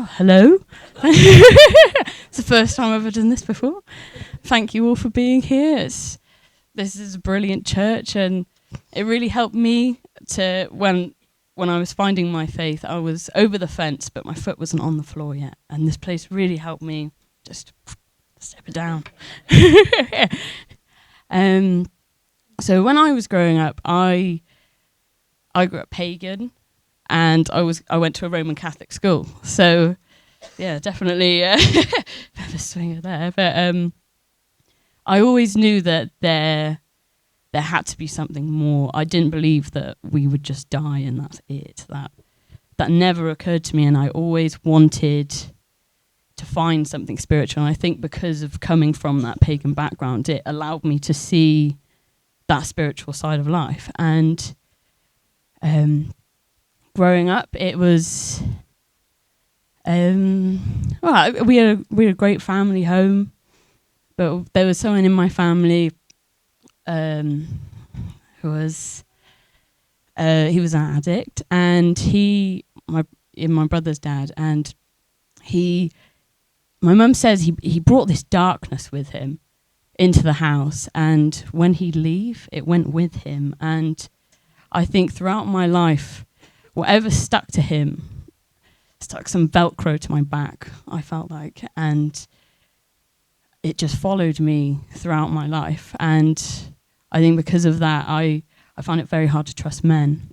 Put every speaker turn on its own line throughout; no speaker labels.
Oh, hello. It's the first time I've ever done this before. Thank you all for being here. This is a brilliant church, and it really helped me to when I was finding my faith. I was over the fence, but my foot wasn't on the floor yet, and this place really helped me just step it down. So when I was growing up, I grew up pagan, and I went to a Roman Catholic school. So yeah, definitely a swinger there. But I always knew that there had to be something more. I didn't believe that we would just die and that's it. That never occurred to me, and I always wanted to find something spiritual. And I think because of coming from that pagan background, it allowed me to see that spiritual side of life. And growing up, it was we had a great family home, but there was someone in my family who was he was an addict, and my brother's dad, and my mum says he brought this darkness with him into the house, and when he'd leave, it went with him. And I think throughout my life, whatever stuck to him stuck some Velcro to my back, I felt like, and it just followed me throughout my life. And I think because of that, I find it very hard to trust men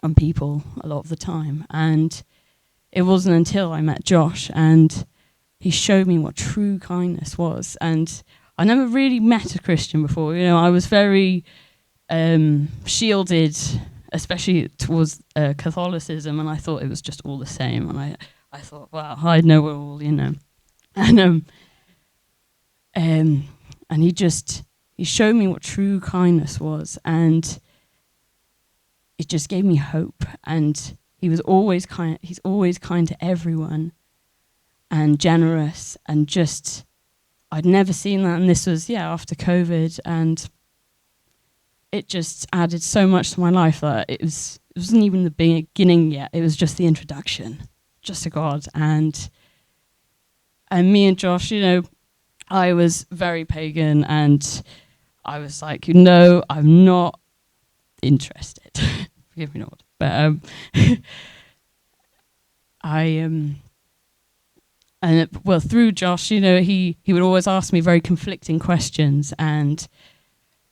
and people a lot of the time. And it wasn't until I met Josh and he showed me what true kindness was. And I never really met a Christian before. You know, I was very shielded, especially towards Catholicism, and I thought it was just all the same. And I thought, wow, I know it all, you know. And he showed me what true kindness was, and it just gave me hope. And he was always kind. He's always kind to everyone, and generous, and just I'd never seen that. And this was after COVID, and it just added so much to my life that it wasn't even the beginning yet. It was just the introduction, just to God. And me and Josh, you know, I was very pagan, and I was like, you know, I'm not interested. Forgive me not. But through Josh, you know, he would always ask me very conflicting questions, and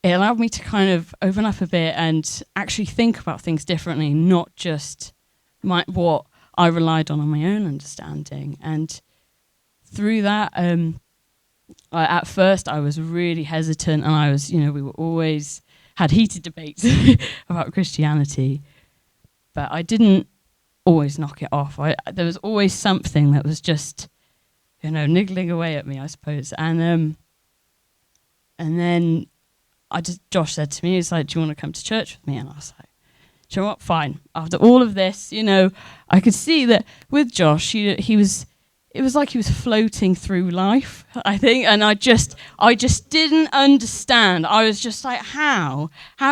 it allowed me to kind of open up a bit and actually think about things differently, not just what I relied on my own understanding. And through that, at first I was really hesitant, and I was, you know, we were always had heated debates about Christianity, but I didn't always knock it off. There was always something that was just, you know, niggling away at me, I suppose. And then Josh said to me, he's like, do you want to come to church with me? And I was like, do you know what? Fine. After all of this, you know, I could see that with Josh, it was like he was floating through life, I think. And I just didn't understand. I was just like, how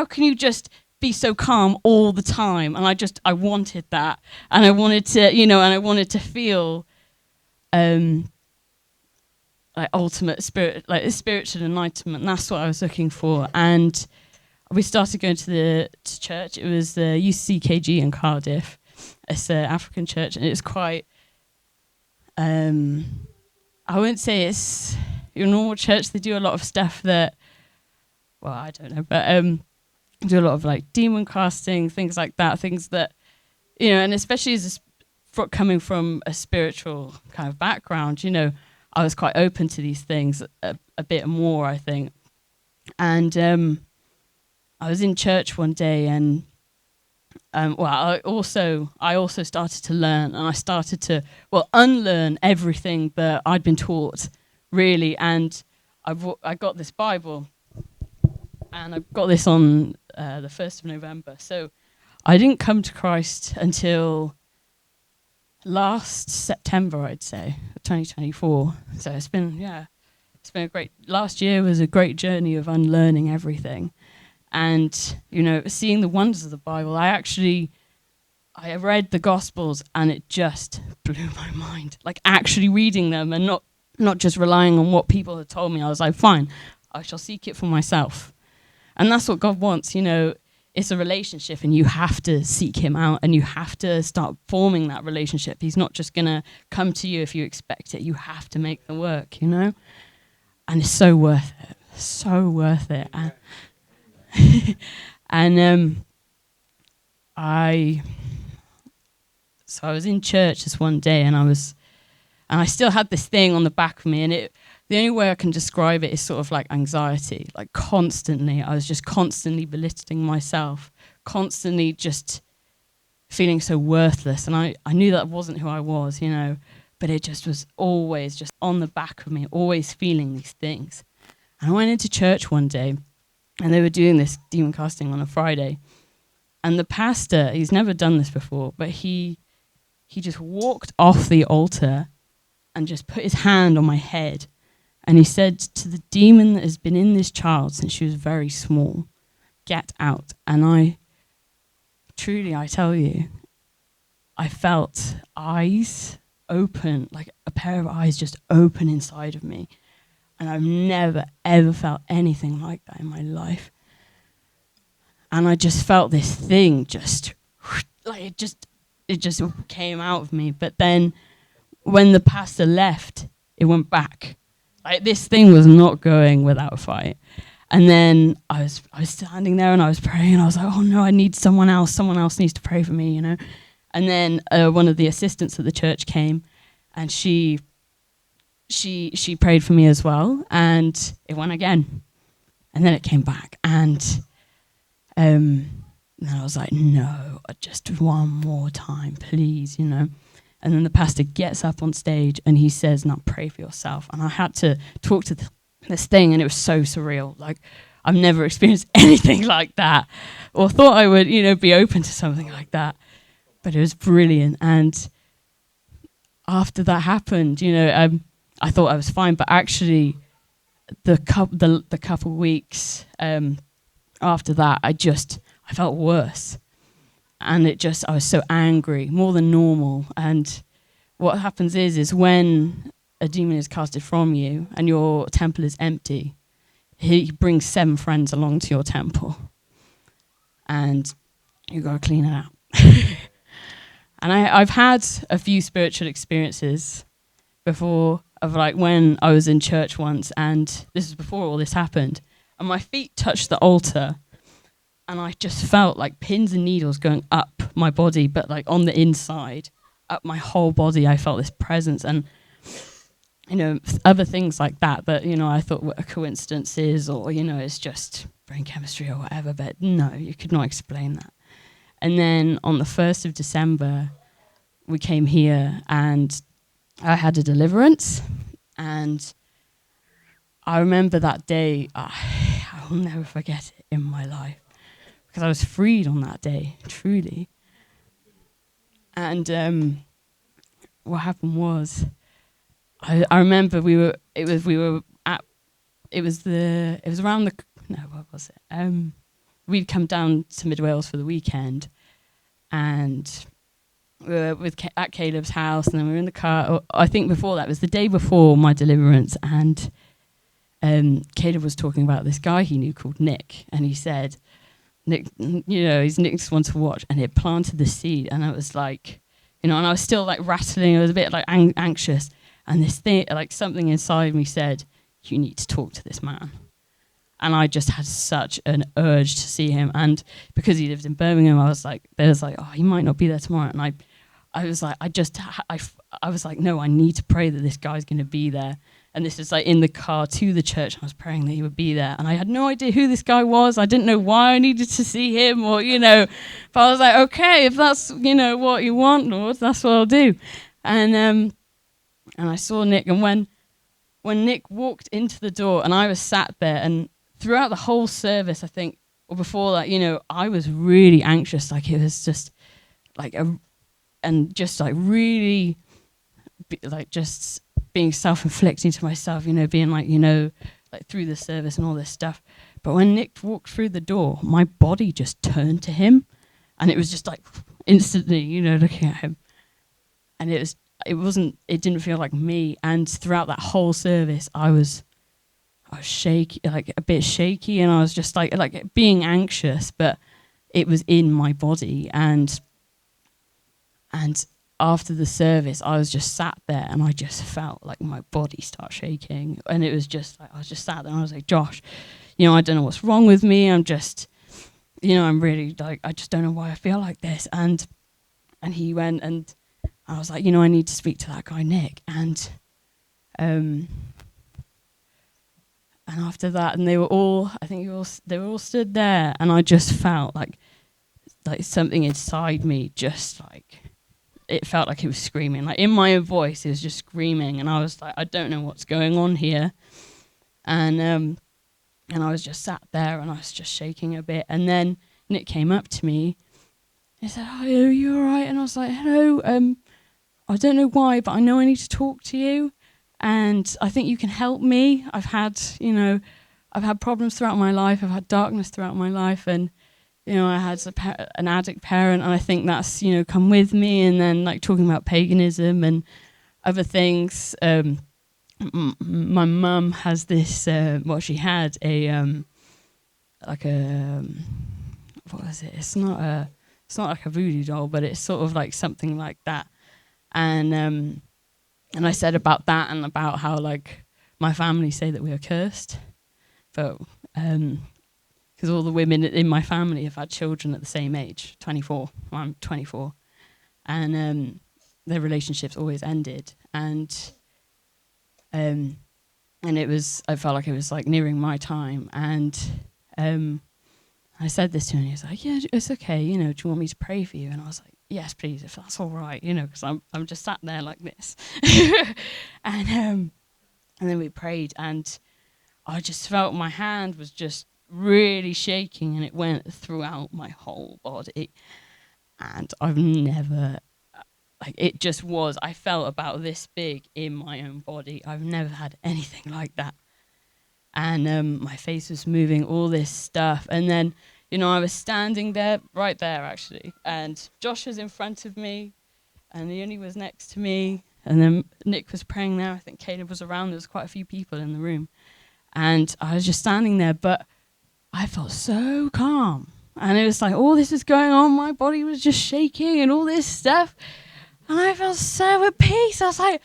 can you just be so calm all the time? And I wanted that. And I wanted to, you know, and I wanted to feel, like ultimate spirit, like spiritual enlightenment. And that's what I was looking for. And we started going to church. It was the UCKG in Cardiff. It's an African church, and it's quite. I wouldn't say it's your normal church. They do a lot of stuff that, well, I don't know, but do a lot of like demon casting, things like that. Things that, you know, and especially as coming from a spiritual kind of background, you know, I was quite open to these things a bit more, I think. And I was in church one day, and I also started to learn, and I started to unlearn everything that I'd been taught, really. And I got this Bible, and I got this on the 1st of November. So I didn't come to Christ until last September, I'd say, 2024. So it's been a great. Last year was a great journey of unlearning everything, and you know, seeing the wonders of the Bible. I read the Gospels and it just blew my mind. Like actually reading them and not just relying on what people had told me. I was like, fine, I shall seek it for myself. And that's what God wants, you know. It's a relationship and you have to seek him out and you have to start forming that relationship. He's not just going to come to you if you expect it. You have to make the work, you know. And it's so worth it. So worth it. And I was in church this one day and I still had this thing on the back of me, and the only way I can describe it is sort of like anxiety, like constantly. I was just constantly belittling myself, constantly just feeling so worthless. And I knew that wasn't who I was, you know, but it just was always just on the back of me, always feeling these things. And I went into church one day and they were doing this demon casting on a Friday. And the pastor, he's never done this before, but he just walked off the altar and just put his hand on my head. And he said to the demon that has been in this child since she was very small, get out. And I tell you, I felt eyes open, like a pair of eyes just open inside of me. And I've never, ever felt anything like that in my life. And I just felt this thing just, like it just came out of me. But then when the pastor left, it went back. Like this thing was not going without a fight. And then I was standing there and I was praying and I was like, oh no, I need someone else. Someone else needs to pray for me, you know. And then one of the assistants at the church came and she prayed for me as well. And it went again. And then it came back. And then I was like, no, just one more time, please, you know. And then the pastor gets up on stage and he says, now pray for yourself. And I had to talk to this thing and it was so surreal. Like, I've never experienced anything like that or thought I would, you know, be open to something like that. But it was brilliant. And after that happened, you know, I thought I was fine. But actually, the couple weeks after that, I felt worse. And I was so angry, more than normal. And what happens is when a demon is casted from you and your temple is empty, he brings 7 friends along to your temple. And you got to clean it out. And I've had a few spiritual experiences before of like when I was in church once, and this is before all this happened, and my feet touched the altar. And I just felt like pins and needles going up my body, but like on the inside, up my whole body, I felt this presence. And, you know, other things like that, you know, I thought were coincidences or, you know, it's just brain chemistry or whatever. But no, you could not explain that. And then on the 1st of December, we came here and I had a deliverance. And I remember that day, I will never forget it in my life. Because I was freed on that day, truly. And what happened was, I remember what was it? We'd come down to Mid Wales for the weekend, and we were at Caleb's house, and then we were in the car. I think before that, it was the day before my deliverance, and Caleb was talking about this guy he knew called Nick, and he said, Nick, you know, he's Nick's one to watch, and it planted the seed, and I was like, you know, and I was still like rattling, I was a bit like anxious, and this thing, like something inside me said, you need to talk to this man. And I just had such an urge to see him, and because he lived in Birmingham, I was like, oh, he might not be there tomorrow, and I was like, I was like, no, I need to pray that this guy's going to be there. And this is like in the car to the church. And I was praying that he would be there. And I had no idea who this guy was. I didn't know why I needed to see him or, you know. But I was like, okay, if that's, you know, what you want, Lord, that's what I'll do. And I saw Nick. And when Nick walked into the door and I was sat there, and throughout the whole service, I think, or before that, you know, I was really anxious. Like it was just like really just being self-inflicting to myself, you know, being like, you know, like through the service and all this stuff. But when Nick walked through the door, my body just turned to him, and it was just like, instantly, looking at him. And it didn't feel like me. And throughout that whole service, I was shaky, like a bit shaky, and I was just like being anxious, but it was in my body. And after the service, I was just sat there, and I just felt like my body start shaking. And it was just like, I was just sat there, and I was like, Josh, I don't know what's wrong with me. I'm just, I'm really like, I just don't know why I feel like this. And he went, and I was like, I need to speak to that guy, Nick. And after that, and they were all stood there, and I just felt like something inside me, just like, it felt like it was screaming, like in my own voice, it was just screaming. And I was like, I don't know what's going on here. And I was just sat there, and I was just shaking a bit. And then Nick came up to me. He said, "Hi, are you all right?" And I was like, "Hello, I don't know why, but I know I need to talk to you, and I think you can help me. I've had problems throughout my life. I've had darkness throughout my life, and I had an addict parent, and I think that's come with me." And then like talking about paganism and other things. My mum has this. She had a what was it? It's not like a voodoo doll, but it's sort of like something like that. And I said about that, and about how like my family say that we are cursed, but because all the women in my family have had children at the same age, 24. I'm 24, and their relationships always ended, and I felt like it was like nearing my time, and I said this to him, and he was like, "Yeah, it's okay, do you want me to pray for you?" And I was like, "Yes, please, if that's all right, because I'm just sat there like this." And then we prayed, and I just felt my hand was just really shaking, and it went throughout my whole body. And I've never, it just was, I felt about this big in my own body. I've never had anything like that. And my face was moving, all this stuff. And then, I was standing there, right there actually, and Josh was in front of me, and Leonie was next to me, and then Nick was praying there. I think Caleb was around. There was quite a few people in the room. And I was just standing there, but I felt so calm. And it was like, all this is going on, my body was just shaking and all this stuff. And I felt so at peace. I was like,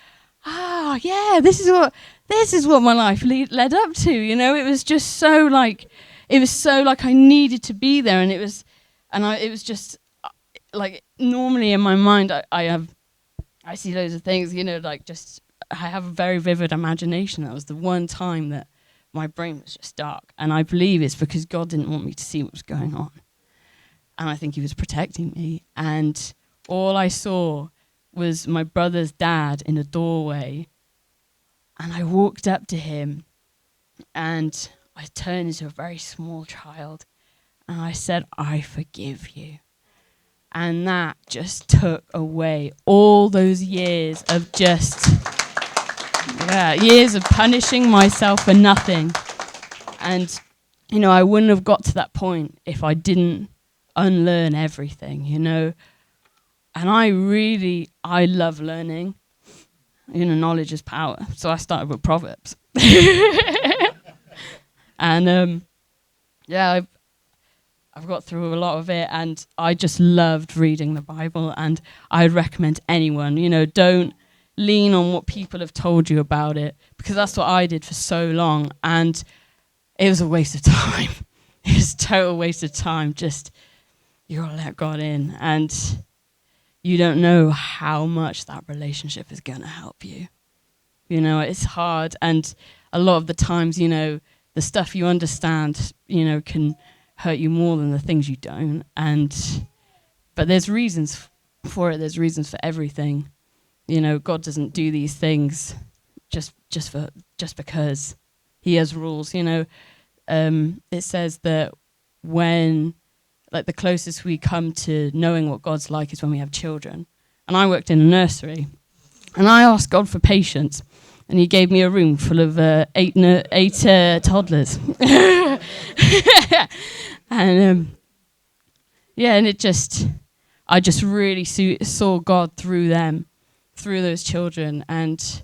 yeah, this is what my life led up to, It was just so like, I needed to be there. And it was just like, normally in my mind, I see loads of things, I have a very vivid imagination. That was the one time that my brain was just dark. And I believe it's because God didn't want me to see what was going on. And I think he was protecting me. And all I saw was my brother's dad in a doorway. And I walked up to him, and I turned into a very small child. And I said, "I forgive you." And that just took away all those years of years of punishing myself for nothing. And, I wouldn't have got to that point if I didn't unlearn everything, And I love learning. Knowledge is power. So I started with Proverbs. And, I've got through a lot of it, and I just loved reading the Bible. And I'd recommend anyone, don't lean on what people have told you about it, because that's what I did for so long, and it was a waste of time. It was a total waste of time. Just, you gotta let God in, and you don't know how much that relationship is gonna help you. It's hard, and a lot of the times, the stuff you understand, can hurt you more than the things you don't. But there's reasons for it. There's reasons for everything. God doesn't do these things just because. He has rules. It says that when, like, the closest we come to knowing what God's like is when we have children. And I worked in a nursery, and I asked God for patience, and he gave me a room full of eight toddlers. And and it just, I just really saw God through them, through those children, and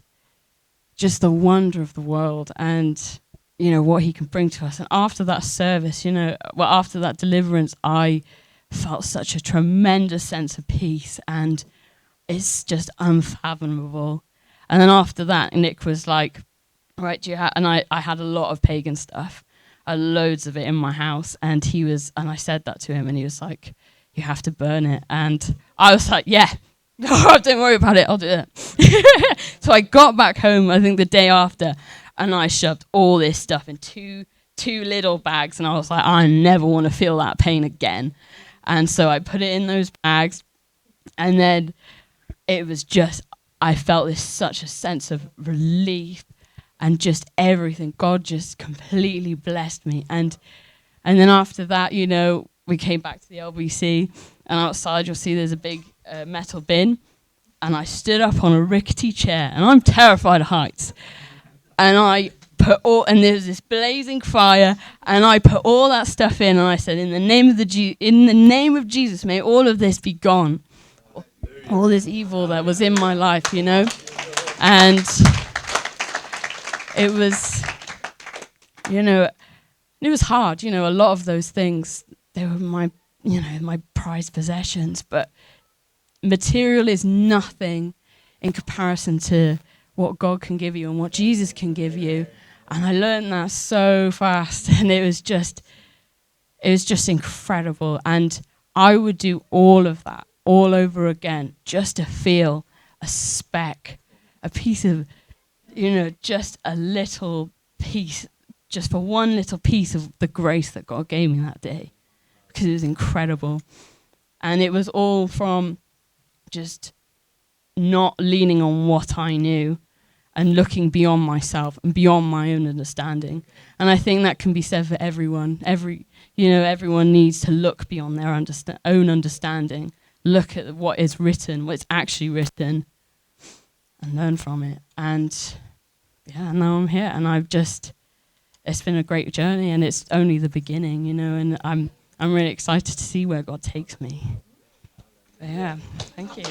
just the wonder of the world and, what he can bring to us. And after that service, after that deliverance, I felt such a tremendous sense of peace, and it's just unfathomable. And then after that, Nick was like, right, and I had a lot of pagan stuff. I had loads of it in my house, and I said that to him, and he was like, you have to burn it. And I was like, yeah, don't worry about it, I'll do it. So I got back home, I think the day after, and I shoved all this stuff in two little bags, and I was like, I never want to feel that pain again. And so I put it in those bags, and then it was just, I felt such a sense of relief and just everything. God just completely blessed me. And then after that, we came back to the LBC, and outside you'll see there's a big metal bin, and I stood up on a rickety chair, and I'm terrified of heights. And I and there was this blazing fire, and I put all that stuff in, and I said, in the name of Jesus, may all of this be gone. All this evil that was in my life, And it was, it was hard, a lot of those things, they were my prized possessions, but material is nothing in comparison to what God can give you and what Jesus can give you. And I learned that so fast, and it was just incredible. And I would do all of that all over again just to feel a speck, a piece of, just a little piece, just for one little piece of the grace that God gave me that day, because it was incredible. And it was all from just not leaning on what I knew and looking beyond myself and beyond my own understanding. And I think that can be said for everyone. Everyone needs to look beyond their own understanding, look at what is written, what's actually written, and learn from it. And now I'm here, and it's been a great journey, and it's only the beginning, and I'm really excited to see where God takes me. But yeah, thank you.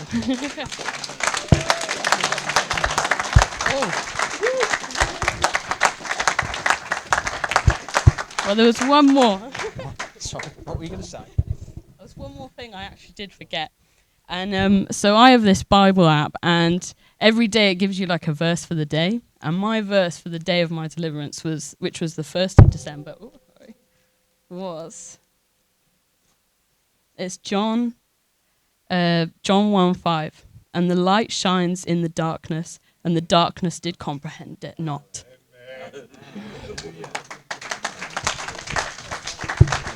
Well, there was one more.
Sorry, what were you going to say?
There's one more thing I actually did forget. And so I have this Bible app, and every day it gives you like a verse for the day. And my verse for the day of my deliverance which was the 1st of December, it's John 1:5. And the light shines in the darkness, and the darkness did comprehend it not.